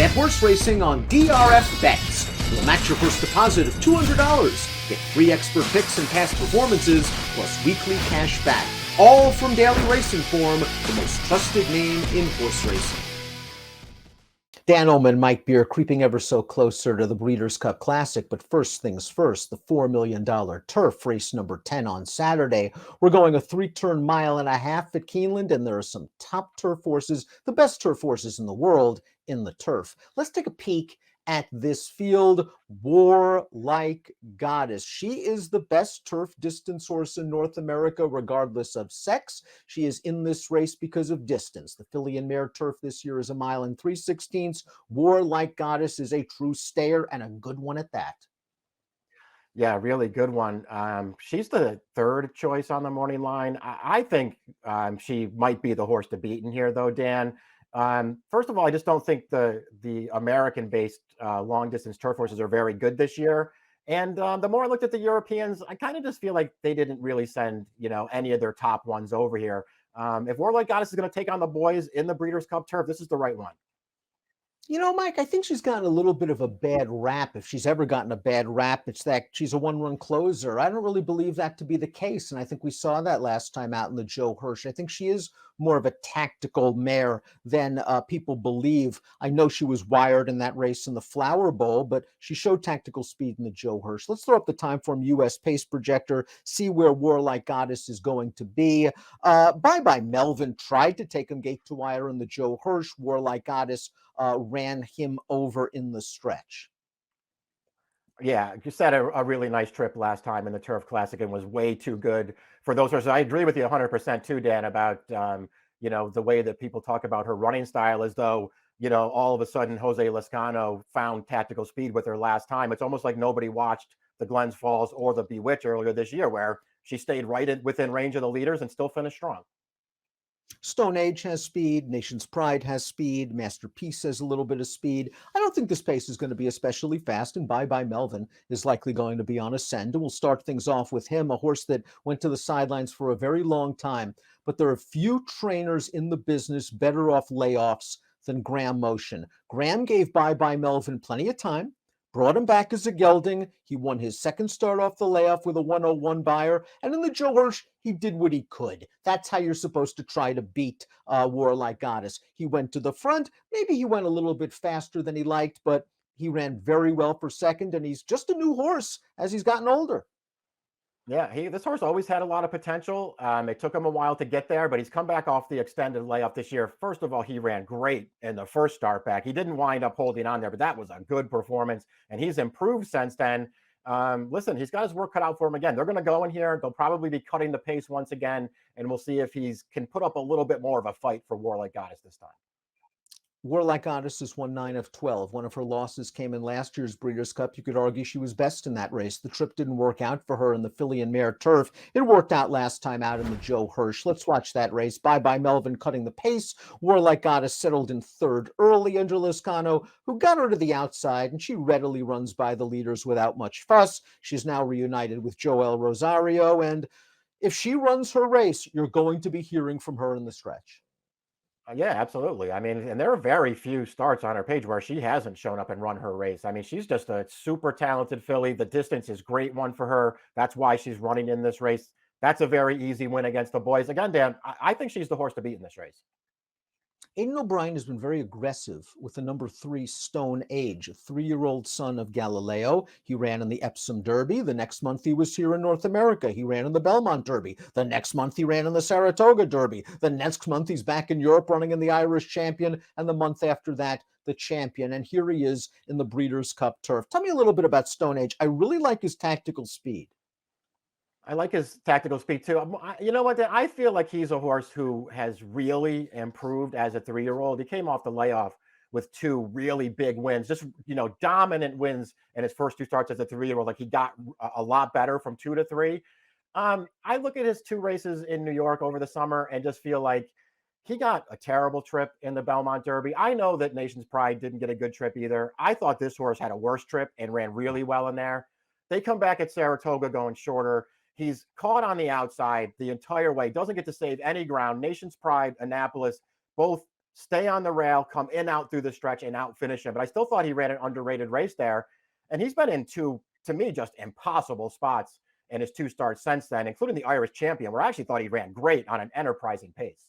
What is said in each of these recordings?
Bet horse racing on DRF Bets. We'll match your first deposit of $200. Get free expert picks and past performances, plus weekly cash back. All from Daily Racing Form, the most trusted name in horse racing. Dan Illman, Mike Beer, creeping ever so closer to the Breeders' Cup Classic. But first things first, the $4 million turf race number 10 on Saturday. We're going a 3-turn mile and a half at Keeneland, and there are some top turf horses, the best turf horses in the world, in the turf. Let's take a peek at this field. Warlike Goddess. She is the best turf distance horse in North America, regardless of sex. She is in this race because of distance. The filly and mare turf this year is 1 mile and 3/16. Warlike Goddess is a true stayer, and a good one at that. Yeah, really good one. She's the third choice on the morning line. I think she might be the horse to beat in here, though, Dan. First of all, I just don't think the American-based long-distance turf horses are very good this year. And the more I looked at the Europeans, I kind of just feel like they didn't really send, any of their top ones over here. If Warlike Goddess is going to take on the boys in the Breeders' Cup turf, this is the right one. Mike, I think she's gotten a little bit of a bad rap. If she's ever gotten a bad rap, it's that she's a one-run closer. I don't really believe that to be the case, and I think we saw that last time out in the Joe Hirsch. I think she is more of a tactical mare than people believe. I know she was wired in that race in the Flower Bowl, but she showed tactical speed in the Joe Hirsch. Let's throw up the Timeform US Pace Projector, see where Warlike Goddess is going to be. Bye Melvin tried to take him gate to wire in the Joe Hirsch. Warlike Goddess ran him over in the stretch. Yeah, just had a really nice trip last time in the Turf Classic and was way too good for those horses. I agree with you 100% too, Dan, about, the way that people talk about her running style as though, all of a sudden Jose Lezcano found tactical speed with her last time. It's almost like nobody watched the Glens Falls or the Bewitch earlier this year, where she stayed within range of the leaders and still finished strong. Stone Age has speed. Nation's Pride has speed. Masterpiece has a little bit of speed. I don't think this pace is going to be especially fast, and Bye Melvin is likely going to be on ascend. And we'll start things off with him, a horse that went to the sidelines for a very long time. But there are few trainers in the business better off layoffs than Graham Motion. Graham gave Bye Melvin plenty of time, brought him back as a gelding. He won his second start off the layoff with a 101 buyer. And in the Joe Hirsch, he did what he could. That's how you're supposed to try to beat Warlike Goddess. He went to the front. Maybe he went a little bit faster than he liked, but he ran very well for second, and he's just a new horse as he's gotten older. Yeah, this horse always had a lot of potential. It took him a while to get there, but he's come back off the extended layoff this year. First of all, he ran great in the first start back. He didn't wind up holding on there, but that was a good performance, and he's improved since then. Listen, he's got his work cut out for him again. They're going to go in here. They'll probably be cutting the pace once again, and we'll see if he can put up a little bit more of a fight for Warlike Goddess this time. Warlike Goddess has won 9 of 12. One of her losses came in last year's Breeders' Cup. You could argue she was best in that race. The trip didn't work out for her in the filly and mare turf. It worked out last time out in the Joe Hirsch. Let's watch that race. Bye Melvin cutting the pace. Warlike Goddess settled in third early under Lezcano, who got her to the outside, and she readily runs by the leaders without much fuss. She's now reunited with Joel Rosario, and if she runs her race, you're going to be hearing from her in the stretch. Yeah, absolutely. I mean, and there are very few starts on her page where she hasn't shown up and run her race. I mean, she's just a super talented filly. The distance is great one for her. That's why she's running in this race. That's a very easy win against the boys. Again, Dan, I think she's the horse to beat in this race. Aidan O'Brien has been very aggressive with the number 3 Stone Age, a 3-year-old son of Galileo. He ran in the Epsom Derby. The next month he was here in North America. He ran in the Belmont Derby. The next month he ran in the Saratoga Derby. The next month he's back in Europe running in the Irish Champion. And the month after that, the Champion. And here he is in the Breeders' Cup turf. Tell me a little bit about Stone Age. I really like his tactical speed. I like his tactical speed too. You know what? I feel like he's a horse who has really improved as a 3-year-old. He came off the layoff with 2 really big wins, just, dominant wins in his first 2 starts as a 3-year-old. Like, he got a lot better from 2 to 3. I look at his 2 races in New York over the summer and just feel like he got a terrible trip in the Belmont Derby. I know that Nation's Pride didn't get a good trip either. I thought this horse had a worse trip and ran really well in there. They come back at Saratoga going shorter. He's caught on the outside the entire way, doesn't get to save any ground. Nation's Pride, Annapolis, both stay on the rail, come in, out through the stretch, and out finish him. But I still thought he ran an underrated race there. And he's been in two, to me, just impossible spots in his two starts since then, including the Irish champion, where I actually thought he ran great on an enterprising pace.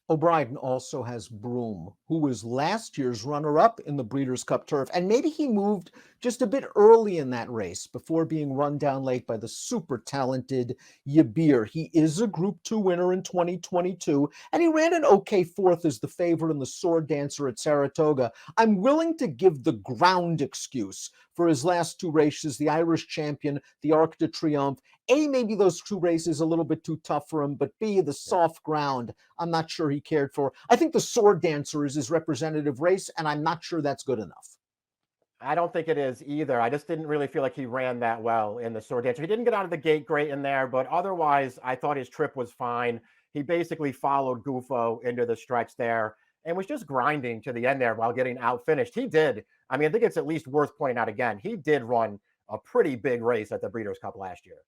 O'Brien also has Broome, who was last year's runner-up in the Breeders' Cup Turf, and maybe he moved just a bit early in that race before being run down late by the super talented Yabir. He is a Group 2 winner in 2022, and he ran an okay fourth as the favorite in the Sword Dancer at Saratoga. I'm willing to give the ground excuse for his last two races, the Irish champion, the Arc de Triomphe. A, maybe those two races a little bit too tough for him, but B, the soft ground, I'm not sure he cared for. I think the Sword Dancer is his representative race, and I'm not sure that's good enough. I don't think it is either. I just didn't really feel like he ran that well in the Sword Dancer. He didn't get out of the gate great in there, but otherwise, I thought his trip was fine. He basically followed Gufo into the stretch there and was just grinding to the end there while getting out finished. He did. I mean, I think it's at least worth pointing out again. He did run a pretty big race at the Breeders' Cup last year.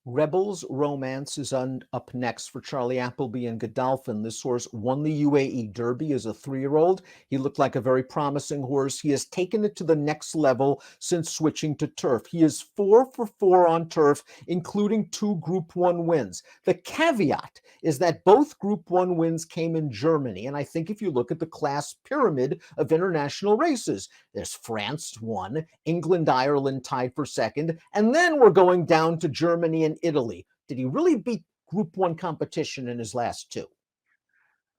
Rebels Romance is up next for Charlie Appleby and Godolphin. This horse won the UAE Derby as a 3-year-old. He looked like a very promising horse. He has taken it to the next level since switching to turf. He is 4 for 4 on turf, including 2 Group 1 wins. The caveat is that both Group 1 wins came in Germany, and I think if you look at the class pyramid of international races, there's France 1, England, Ireland tied for 2nd, and then we're going down to Germany and Italy. Did he really beat Group 1 competition in his last 2?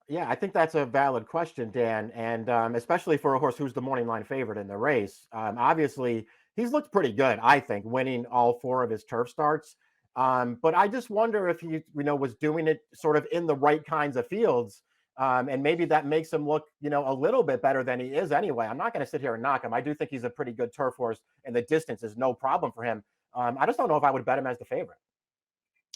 Yeah, I think that's a valid question, Dan, and especially for a horse who's the morning line favorite in the race. Obviously, he's looked pretty good, I think, winning all 4 of his turf starts. But I just wonder if he, was doing it sort of in the right kinds of fields, and maybe that makes him look, a little bit better than he is anyway. I'm not going to sit here and knock him. I do think he's a pretty good turf horse, and the distance is no problem for him. I just don't know if I would bet him as the favorite.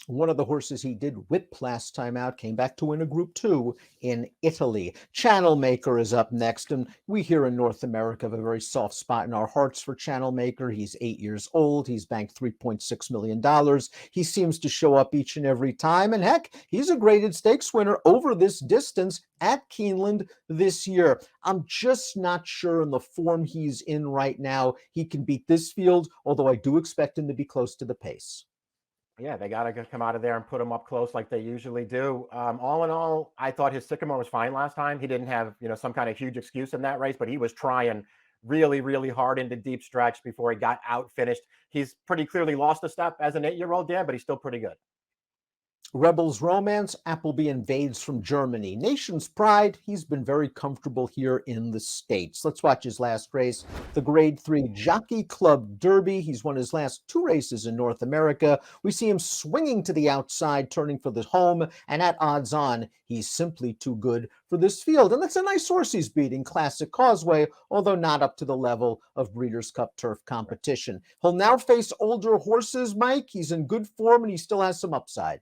One of the horses he did whip last time out came back to win a Group 2 in Italy. Channel Maker is up next, and we here in North America have a very soft spot in our hearts for Channel Maker. He's 8 years old. He's banked $3.6 million. He seems to show up each and every time, and heck, he's a graded stakes winner over this distance at Keeneland this year. I'm just not sure in the form he's in right now he can beat this field, although I do expect him to be close to the pace. Yeah, they got to come out of there and put him up close like they usually do. All in all, I thought his Sycamore was fine last time. He didn't have, some kind of huge excuse in that race, but he was trying really, really hard into deep stretch before he got out finished. He's pretty clearly lost a step as an 8-year-old, Dan, but he's still pretty good. Rebels Romance, Appleby invades from Germany. Nation's pride, he's been very comfortable here in the States. Let's watch his last race, the Grade 3 Jockey Club Derby. He's won his last 2 races in North America. We see him swinging to the outside, turning for the home, and at odds on, he's simply too good for this field. And that's a nice horse he's beating, Classic Causeway, although not up to the level of Breeders' Cup Turf competition. He'll now face older horses, Mike. He's in good form, and he still has some upside.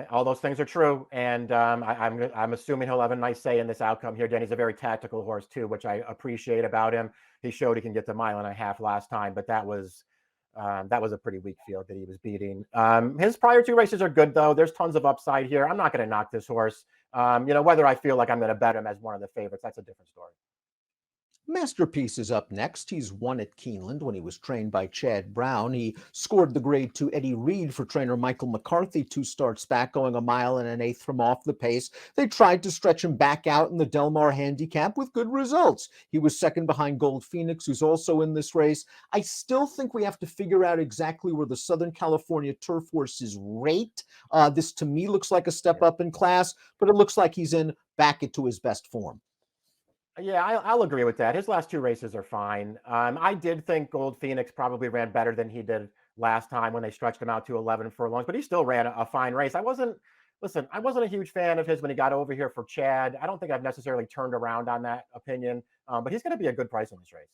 All those things are true, and I'm assuming he'll have a nice say in this outcome here. Danny's a very tactical horse too, which I appreciate about him. He showed he can get the 1.5 miles last time, but that was a pretty weak field that he was beating. His prior 2 races are good though. There's tons of upside here. I'm not going to knock this horse. Whether I feel like I'm going to bet him as one of the favorites, that's a different story. Masterpiece is up next. He's won at Keeneland when he was trained by Chad Brown. He scored the Grade 2 Eddie Reed for trainer Michael McCarthy 2 starts back, going 1 1/8 miles from off the pace. They tried to stretch him back out in the Del Mar handicap with good results. He was second behind Gold Phoenix, who's also in this race. I still think we have to figure out exactly where the Southern California turf horses rate. This to me looks like a step up in class, but it looks like he's back into his best form. Yeah, I'll agree with that. His last 2 races are fine. I did think Gold Phoenix probably ran better than he did last time when they stretched him out to 11 furlongs, but he still ran a fine race. I wasn't a huge fan of his when he got over here for Chad. I don't think I've necessarily turned around on that opinion, but he's going to be a good price in this race.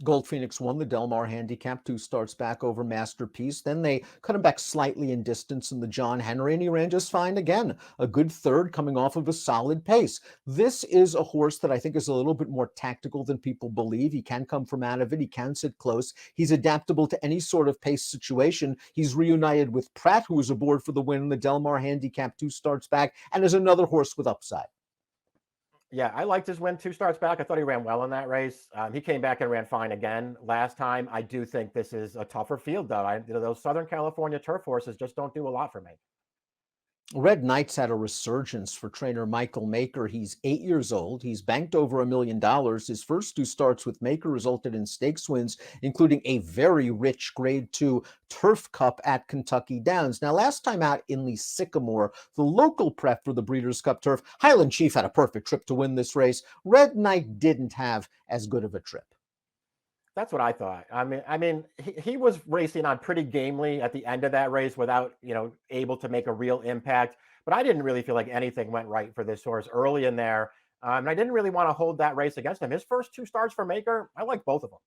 Gold Phoenix won the Del Mar Handicap, 2 starts back over Masterpiece. Then they cut him back slightly in distance in the John Henry, and he ran just fine again. A good third coming off of a solid pace. This is a horse that I think is a little bit more tactical than people believe. He can come from out of it. He can sit close. He's adaptable to any sort of pace situation. He's reunited with Pratt, who was aboard for the win in the Del Mar Handicap, 2 starts back, and is another horse with upside. Yeah, I liked his win 2 starts back. I thought he ran well in that race. He came back and ran fine again last time. I do think this is a tougher field, though. Those Southern California turf horses just don't do a lot for me. Red Knight's had a resurgence for trainer Michael Maker. He's 8 years old. He's banked over $1 million. His first 2 starts with Maker resulted in stakes wins, including a very rich Grade 2 Turf Cup at Kentucky Downs. Now, last time out in the Sycamore, the local prep for the Breeders' Cup Turf, Highland Chief had a perfect trip to win this race. Red Knight didn't have as good of a trip. That's what I thought. He was racing on pretty gamely at the end of that race without, able to make a real impact. But I didn't really feel like anything went right for this horse early in there. And I didn't really want to hold that race against him. His first 2 starts for Maker, I like both of them.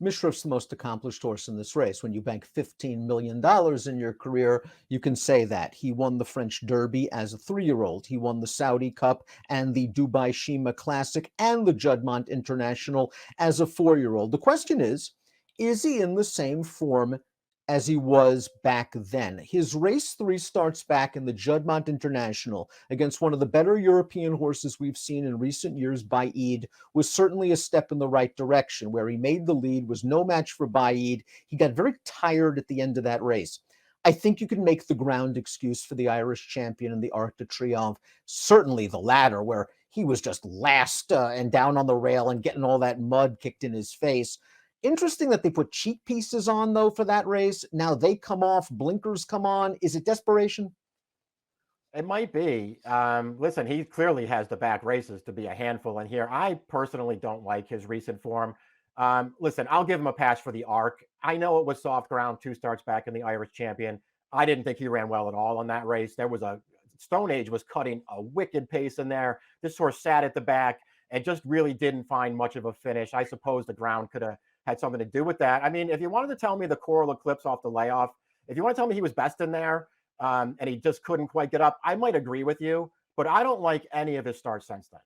Mishriff's the most accomplished horse in this race. When you bank $15 million in your career, you can say that. He won the French Derby as a 3-year-old. He won the Saudi Cup and the Dubai Shima Classic and the Juddmonte International as a 4-year-old. The question is he in the same form as he was back then? His race 3 starts back in the Juddmonte International against one of the better European horses we've seen in recent years, Bye was certainly a step in the right direction. Where he made the lead was no match for Bye. He got very tired at the end of that race. I think you can make the ground excuse for the Irish champion in the Arc de Triomphe, certainly the latter, where he was just last and down on the rail and getting all that mud kicked in his face. Interesting that they put cheek pieces on, though, for that race. Now they come off, blinkers come on. Is it desperation? It might be. Listen, he clearly has the back races to be a handful in here. I personally don't like his recent form. Listen, I'll give him a pass for the Arc. I know it was soft ground 2 starts back in the Irish champion. I didn't think he ran well at all on that race. There was Stone Age was cutting a wicked pace in there. This horse sat at the back and just really didn't find much of a finish. I suppose the ground could have had something to do with that. I mean, if you wanted to tell me the Coral Eclipse off the layoff, if you want to tell me he was best in there and he just couldn't quite get up, I might agree with you, but I don't like any of his starts since then.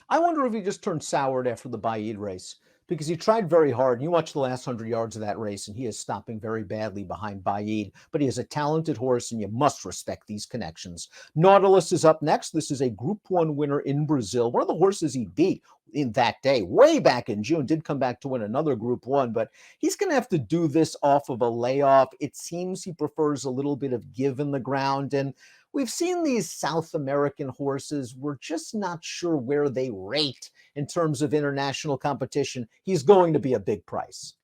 I wonder if he just turned soured after the Bye race, because he tried very hard. And you watch the last 100 yards of that race, and he is stopping very badly behind Bye. But he is a talented horse, and you must respect these connections. Nautilus is up next. This is a Group 1 winner in Brazil. One of the horses he beat in that day, way back in June, did come back to win another Group 1, but he's going to have to do this off of a layoff. It seems he prefers a little bit of give in the ground, and we've seen these South American horses. We're just not sure where they rate in terms of international competition. He's going to be a big price.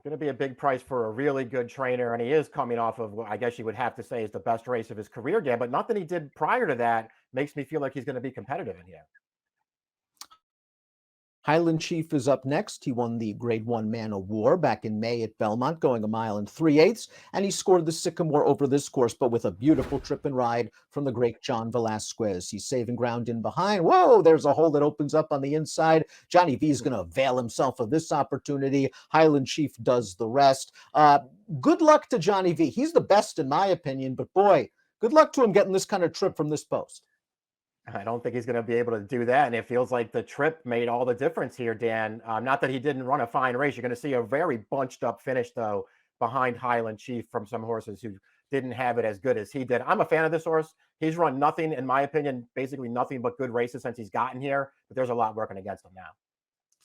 Going to be a big price for a really good trainer, and he is coming off of what I guess you would have to say is the best race of his career again, but nothing he did prior to that makes me feel like he's going to be competitive in here. Highland Chief is up next. He won the Grade 1 Man of War back in May at Belmont, going 1 mile 3/8, and he scored the Sycamore over this course, but with a beautiful trip and ride from the great John Velasquez. He's saving ground in behind. Whoa, there's a hole that opens up on the inside. Johnny V is going to avail himself of this opportunity. Highland Chief does the rest. Good luck to Johnny V. He's the best in my opinion, but boy, good luck to him getting this kind of trip from this post. I don't think he's going to be able to do that. And it feels like the trip made all the difference here, Dan. Not that he didn't run a fine race. You're going to see a very bunched up finish, though, behind Highland Chief from some horses who didn't have it as good as he did. I'm a fan of this horse. He's run nothing, in my opinion, basically nothing but good races since he's gotten here. But there's a lot working against him now.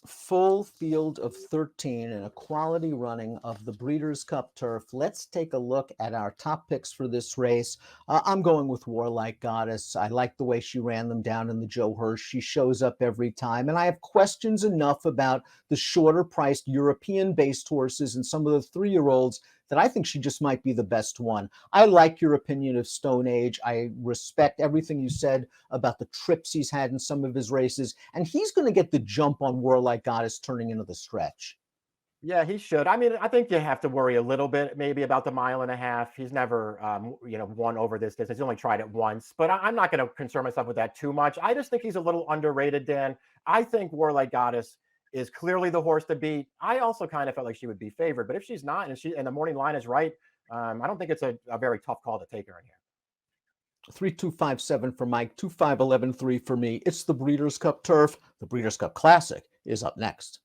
Full field of 13 and a quality running of the Breeders' Cup Turf. Let's take a look at our top picks for this race. I'm going with Warlike Goddess. I like the way she ran them down in the Joe Hirsch. She shows up every time. And I have questions enough about the shorter priced European-based horses and some of the 3-year-olds that I think she just might be the best one. I like your opinion of Stone Age. I respect everything you said about the trips he's had in some of his races, and he's going to get the jump on Warlike Goddess turning into the stretch. Yeah, he should. I mean, I think you have to worry a little bit maybe about the 1.5 miles. He's never, won over this distance. He's only tried it once, but I'm not going to concern myself with that too much. I just think he's a little underrated, Dan. I think Warlike Goddess is clearly the horse to beat. I also kind of felt like she would be favored, but if she's not, and the morning line is right, I don't think it's a very tough call to take her in here. 3257 for Mike, 25113 for me. It's the Breeders' Cup Turf. The Breeders' Cup Classic is up next.